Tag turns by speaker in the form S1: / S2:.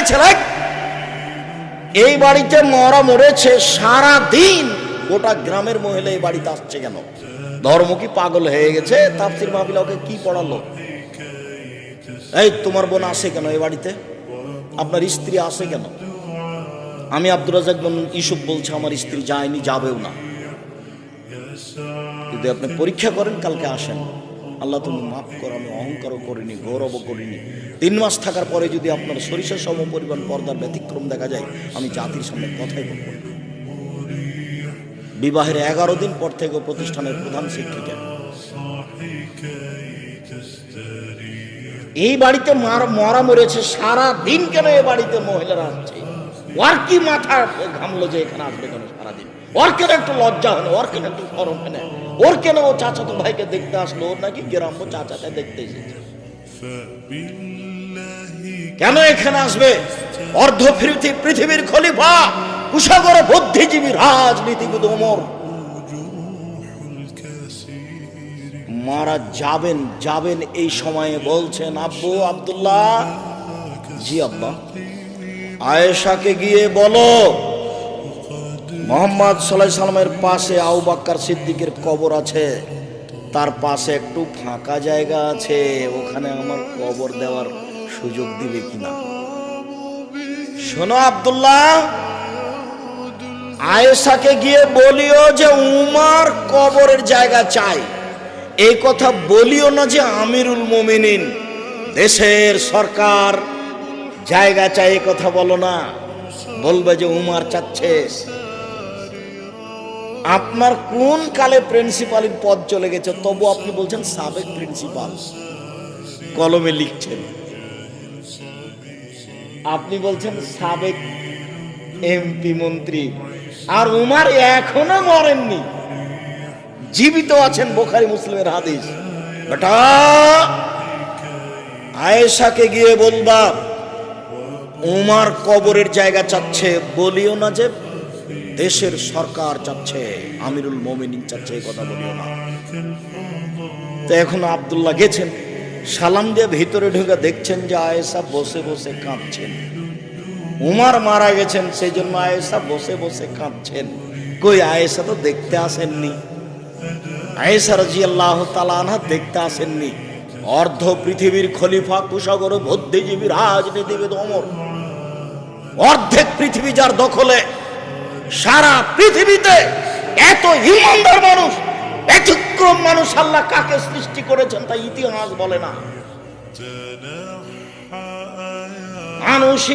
S1: ছেলে, এই বাড়িতে মরা মরেছে, সারা দিন গোটা গ্রামের মহিলা এই বাড়িতে আসছে কেন? ধর্ম কি পাগল হয়ে গেছে? তাফসীর মাহফিলে ওকে কি পড়ালো? এই তোমার বোন আসে কেন এই বাড়িতে? আপনার স্ত্রী আসে কেন? আমি আব্দুর রাজ্জাক বিন ইউসুফ বলছি, আমার স্ত্রী যায়নি, যাবেও না। যদি আপনি পরীক্ষা করেন কালকে আসেন। আল্লাহ তুমি মাফ করো, আমি অহংকারও করিনি, গৌরবও করিনি। 3 মাস থাকার পরে যদি আপনার সরিষা সম পরিমাণ পর্দার ব্যতিক্রম দেখা যায়, আমি জাতির সামনে কথাই বলবো না। বিবাহের 11 দিন পর থেকে প্রতিষ্ঠানের প্রধান শিক্ষিকা। এই বাড়িতে মরা মরেছে, সারা দিন কেন এই বাড়িতে মহিলারা আসছে? ওর কি মাথা ঘামলো যে এখানে আসবে কেন সারাদিন? ওর কেন একটু লজ্জা হলো? ওর কেন একটু শরম হয় না? ওর কেন ও চাচাতো ভাইকে দেখতে আসলো? ওর নাকি গ্রাম্য চাচাকে দেখতে এসেছে। কেন এখানে আসবে? অর্ধ পৃথিবীর খলিফা, কুশাগর বুদ্ধিজীবী, রাজনীতিবিদ ওমর মারা যাবেন এই সময়ে বলছেন, আব্বু আব্দুল্লাহ, জি আব্বা, আয়েশাকে গিয়ে বলো মুহাম্মদ সাল্লাল্লাহু আলাইহি সাল্লামের পাশে আবু বকর সিদ্দিকের কবর আছে, তার পাশে একটু ফাঁকা জায়গা আছে, ওখানে আমার কবর দেওয়ার সুযোগ দিবে কিনা। শোনো আব্দুল্লাহ, আয়েশাকে গিয়ে বলিও যে উমর কবরের জায়গা চাই। এই কথা বলিও না যে আমিরুল মুমিনিন, দেশের সরকার জায়গা চাই, এই কথা বলো না। বলবে যে উমর চাচ্ছে। আপনার কোন কালে প্রিন্সিপালের পদ চলে গেছে, তবু আপনি বলছেন সাবেক প্রিন্সিপাল, কলমে লিখছেন। আপনি বলছেন সাবেক এমপি মন্ত্রী, আর উমর এখনো মরেননি, জীবিত আছেন। বুখারী মুসলিমের হাদিস। বেটা, আয়েশাকে গিয়ে বলবা উমর কবরের জায়গা চাচ্ছে, বলিও না যে দেশের সরকার চাচ্ছে, আমিরুল মুমিনিন চাচ্ছে, এই কথা বলিও না। তো এখন আব্দুল্লাহ গেছেন, সালাম দিয়ে ভিতরে ঢুকে দেখছেন যে আয়েশা বসে বসে কাঁদছেন। উমর মারা গেছেন, সেই জন্য আয়েশা বসে বসে কাঁদছেন। কই, আয়েশা তো দেখতে আসেননি। আয়েশা রাদিয়াল্লাহু তাআলা আনহা দেখতে আসেননি। অর্ধ পৃথিবীর খলিফা, কুশাগর বুদ্ধিজীবী, রাজনীতিবিদ ওমর, অর্ধেক পৃথিবী যার দখলে, সারা পৃথিবীতে এত ইমানদার মানুষ, ব্যতিক্রম মানুষ আল্লাহ কাকে সৃষ্টি করেছেন তা ইতিহাস বলে না। মানুষ